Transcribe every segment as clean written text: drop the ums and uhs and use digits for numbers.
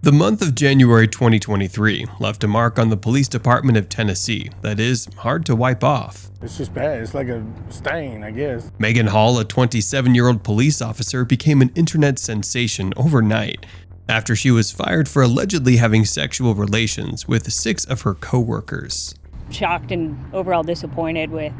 The month of January 2023 left a mark on the police department of Tennessee that is hard to wipe off. It's just bad. It's like a stain, I guess. Meghan Hall, a 27-year-old police officer, became an internet sensation overnight after she was fired for allegedly having sexual relations with 6 of her coworkers. Shocked and overall disappointed with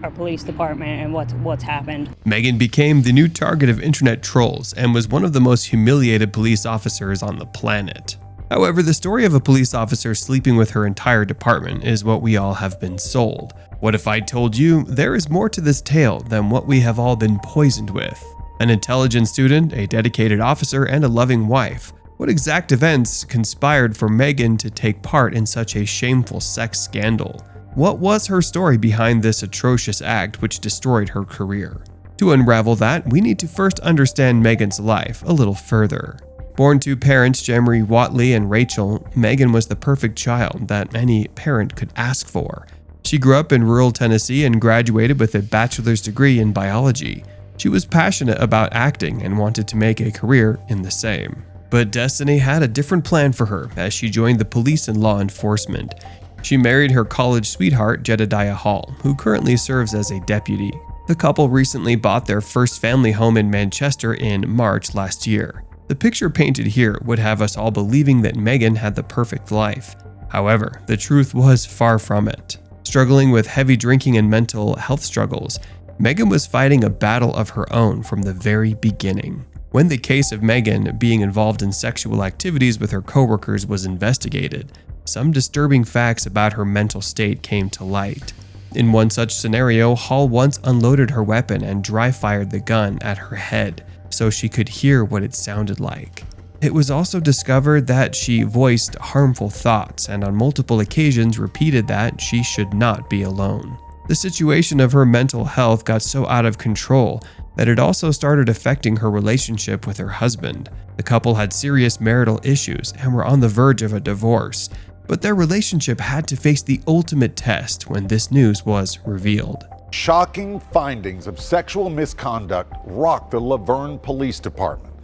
our police department and what's happened. Meghan became the new target of internet trolls and was one of the most humiliated police officers on the planet. However, the story of a police officer sleeping with her entire department is what we all have been sold. What if I told you there is more to this tale than what we have all been poisoned with? An intelligent student, a dedicated officer, and a loving wife. What exact events conspired for Meghan to take part in such a shameful sex scandal? What was her story behind this atrocious act which destroyed her career? To unravel that, we need to first understand Meghan's life a little further. Born to parents Jemery Watley and Rachel, Meghan was the perfect child that any parent could ask for. She grew up in rural Tennessee and graduated with a bachelor's degree in biology. She was passionate about acting and wanted to make a career in the same. But destiny had a different plan for her as she joined the police and law enforcement. She married her college sweetheart, Jedediah Hall, who currently serves as a deputy. The couple recently bought their first family home in Manchester in March last year. The picture painted here would have us all believing that Meghan had the perfect life. However, the truth was far from it. Struggling with heavy drinking and mental health struggles, Meghan was fighting a battle of her own from the very beginning. When the case of Meghan being involved in sexual activities with her coworkers was investigated, some disturbing facts about her mental state came to light. In one such scenario, Hall once unloaded her weapon and dry-fired the gun at her head so she could hear what it sounded like. It was also discovered that she voiced harmful thoughts and on multiple occasions repeated that she should not be alone. The situation of her mental health got so out of control that it also started affecting her relationship with her husband. The couple had serious marital issues and were on the verge of a divorce. But their relationship had to face the ultimate test when this news was revealed. Shocking findings of sexual misconduct rocked the Laverne Police Department.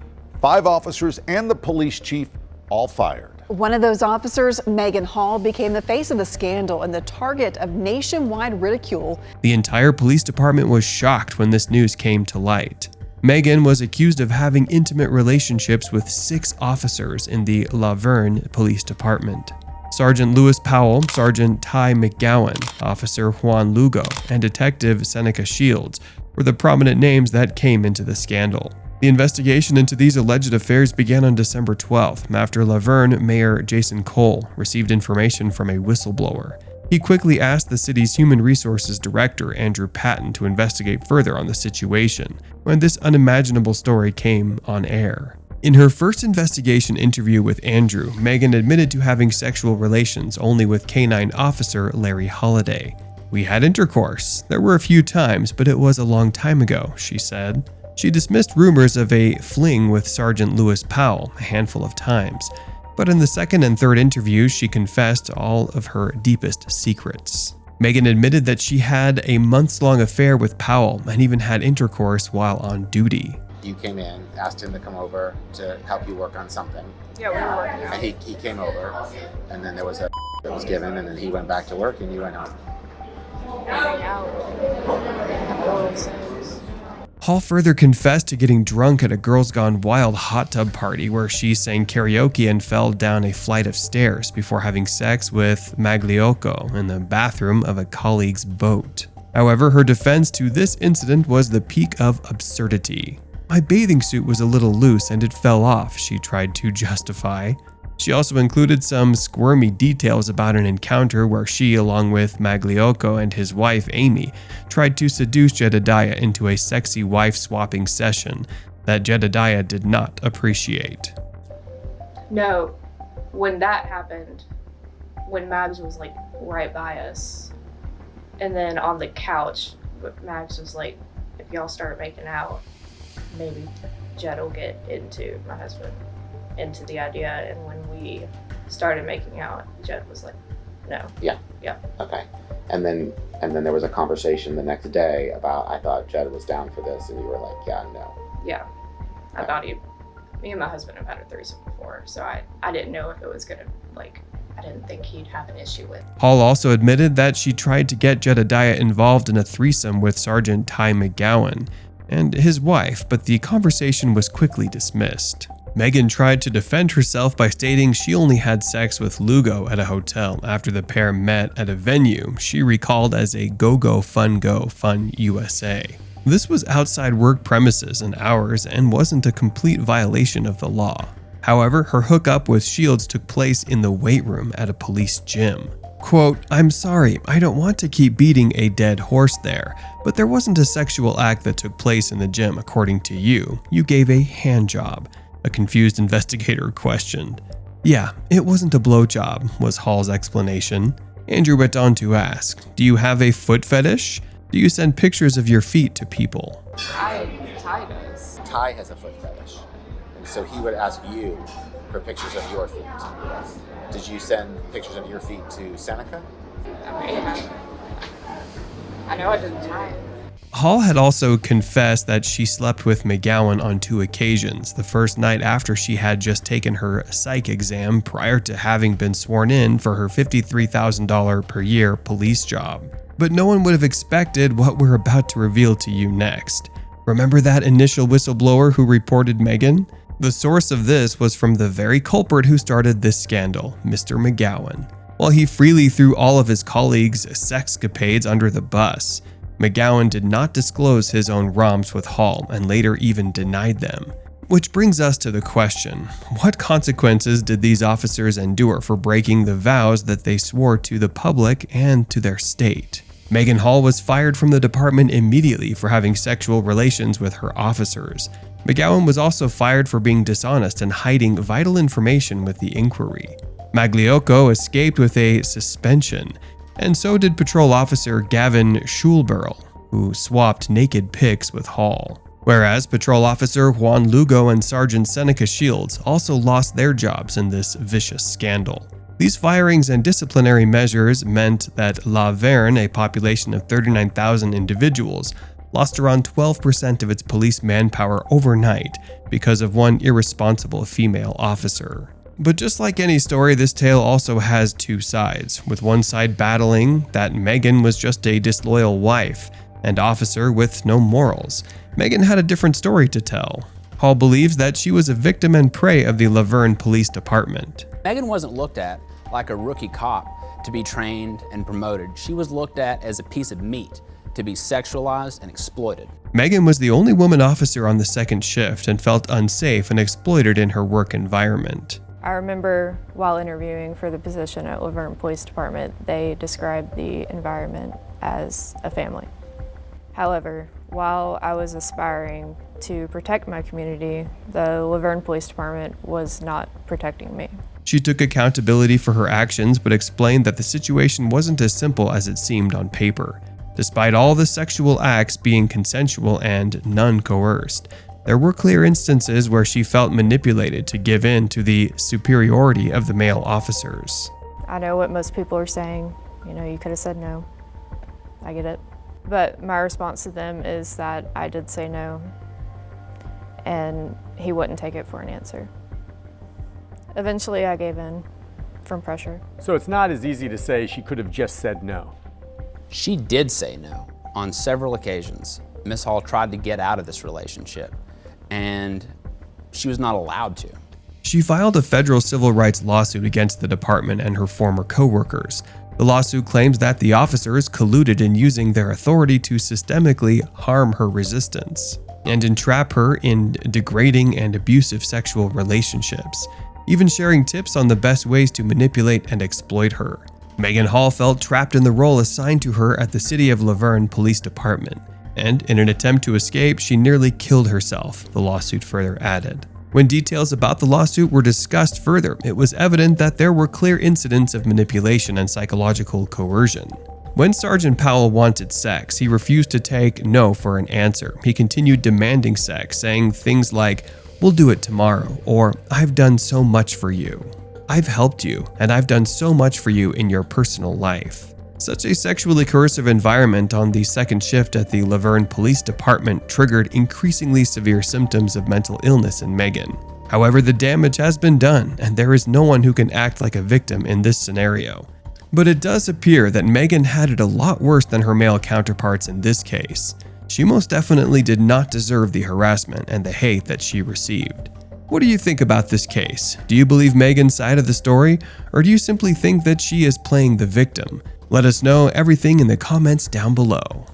5 officers and the police chief all fired. One of those officers, Meghan Hall, became the face of the scandal and the target of nationwide ridicule. The entire police department was shocked when this news came to light. Meghan was accused of having intimate relationships with 6 officers in the Laverne Police Department. Sergeant Lewis Powell, Sergeant Ty McGowan, Officer Juan Lugo, and Detective Seneca Shields were the prominent names that came into the scandal. The investigation into these alleged affairs began on December 12th after Laverne Mayor Jason Cole received information from a whistleblower. He quickly asked the city's Human Resources Director, Andrew Patton, to investigate further on the situation when this unimaginable story came on air. In her first investigation interview with Andrew, Meghan admitted to having sexual relations only with K-9 officer Larry Holliday. "We had intercourse. There were a few times, but it was a long time ago," she said. She dismissed rumors of a fling with Sergeant Lewis Powell a handful of times, but in the second and third interviews, she confessed all of her deepest secrets. Meghan admitted that she had a months-long affair with Powell and even had intercourse while on duty. You came in, asked him to come over to help you work on something. Yeah, we were working out. And he came over, and then there was a that was given, and then he went back to work, and you went home. Hanging out. Oral sex. Hall further confessed to getting drunk at a Girls Gone Wild hot tub party where she sang karaoke and fell down a flight of stairs before having sex with Magliocco in the bathroom of a colleague's boat. However, her defense to this incident was the peak of absurdity. "My bathing suit was a little loose and it fell off," she tried to justify. She also included some squirmy details about an encounter where she, along with Magliocco and his wife Amy, tried to seduce Jedediah into a sexy wife-swapping session that Jedediah did not appreciate. No, when that happened, when Mabs was like right by us, and then on the couch, Mabs was like, if y'all start making out, maybe Jed will get into my husband, into the idea. And when we started making out, Jed was like, no. Yeah. Okay. And then there was a conversation the next day about, I thought Jed was down for this, and you were like, yeah, no. Yeah. I thought he Me and my husband have had a threesome before, so I didn't know if it was gonna, like, I didn't think he'd have an issue with. Hall also admitted that she tried to get Jedediah involved in a threesome with Sergeant Ty McGowan and his wife, but the conversation was quickly dismissed. Meghan tried to defend herself by stating she only had sex with Lugo at a hotel after the pair met at a venue she recalled as a Go Fun USA. This was outside work premises and hours and wasn't a complete violation of the law. However, her hookup with Shields took place in the weight room at a police gym. Quote, "I'm sorry, I don't want to keep beating a dead horse there, but there wasn't a sexual act that took place in the gym according to you. You gave a hand job," a confused investigator questioned. "Yeah, it wasn't a blowjob," was Hall's explanation. Andrew went on to ask, "Do you have a foot fetish? Do you send pictures of your feet to people?" Ty does. Ty has a foot fetish, and so he would ask you for pictures of your feet. Did you send pictures of your feet to Seneca? I mean, I know I didn't Ty. Hall had also confessed that she slept with McGowan on 2 occasions, the first night after she had just taken her psych exam prior to having been sworn in for her $53,000 per year police job. But no one would have expected what we're about to reveal to you next. Remember that initial whistleblower who reported Meghan? The source of this was from the very culprit who started this scandal, Mr. McGowan. While he freely threw all of his colleagues' sexcapades under the bus, McGowan did not disclose his own romps with Hall and later even denied them. Which brings us to the question, what consequences did these officers endure for breaking the vows that they swore to the public and to their state? Meghan Hall was fired from the department immediately for having sexual relations with her officers. McGowan was also fired for being dishonest and hiding vital information with the inquiry. Magliocco escaped with a suspension, and so did patrol officer Gavin Schulberl, who swapped naked pics with Hall. Whereas patrol officer Juan Lugo and Sergeant Seneca Shields also lost their jobs in this vicious scandal. These firings and disciplinary measures meant that La Verne, a population of 39,000 individuals, lost around 12% of its police manpower overnight because of one irresponsible female officer. But just like any story, this tale also has 2 sides, with one side battling that Meghan was just a disloyal wife and officer with no morals. Meghan had a different story to tell. Hall believes that she was a victim and prey of the La Verne Police Department. Meghan wasn't looked at like a rookie cop to be trained and promoted. She was looked at as a piece of meat to be sexualized and exploited. Meghan was the only woman officer on the second shift and felt unsafe and exploited in her work environment. I remember while interviewing for the position at La Verne Police Department, they described the environment as a family. However, while I was aspiring to protect my community, the La Verne Police Department was not protecting me. She took accountability for her actions but explained that the situation wasn't as simple as it seemed on paper. Despite all the sexual acts being consensual and none coerced, there were clear instances where she felt manipulated to give in to the superiority of the male officers. I know what most people are saying, you could have said no. I get it. But my response to them is that I did say no, and he wouldn't take it for an answer. Eventually I gave in from pressure. So it's not as easy to say she could have just said no. She did say no on several occasions. Ms. Hall tried to get out of this relationship, and she was not allowed to. She filed a federal civil rights lawsuit against the department and her former co-workers. The lawsuit claims that the officers colluded in using their authority to systemically harm her resistance and entrap her in degrading and abusive sexual relationships, even sharing tips on the best ways to manipulate and exploit her. Meghan Hall felt trapped in the role assigned to her at the City of La Verne Police Department, and in an attempt to escape, she nearly killed herself, the lawsuit further added. When details about the lawsuit were discussed further, it was evident that there were clear incidents of manipulation and psychological coercion. When Sergeant Powell wanted sex, he refused to take no for an answer. He continued demanding sex, saying things like, "We'll do it tomorrow," or "I've done so much for you. I've helped you, and I've done so much for you in your personal life." Such a sexually coercive environment on the second shift at the La Verne Police Department triggered increasingly severe symptoms of mental illness in Meghan. However, the damage has been done, and there is no one who can act like a victim in this scenario. But it does appear that Meghan had it a lot worse than her male counterparts in this case. She most definitely did not deserve the harassment and the hate that she received. What do you think about this case? Do you believe Meghan's side of the story, or do you simply think that she is playing the victim? Let us know everything in the comments down below.